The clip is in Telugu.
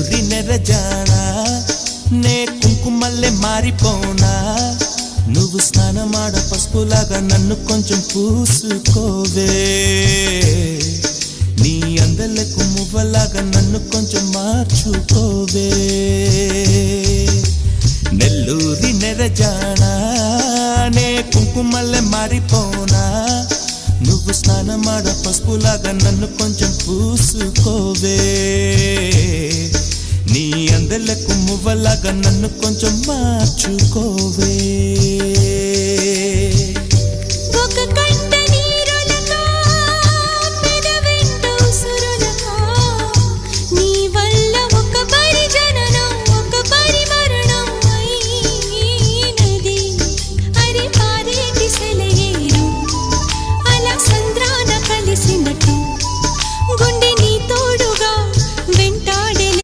నెల్లూరి నెరజానా నే కుంకుమల్లే మారిపోనా నువ్వు స్నానమాడ పసుపులాగా నన్ను కొంచెం పూసుకోవే నీ అందలకు మువ్వలాగా నన్ను కొంచెం మార్చుకోవే నెల్లూరి నెరజానా నే కుంకుమల్లే మారిపోనా నువ్వు స్నానమాడ పసుపులాగా నన్ను కొంచెం పూసుకోవే నీ అందలకు మువ్వలాగా నన్ను కొంచెం మార్చుకోవే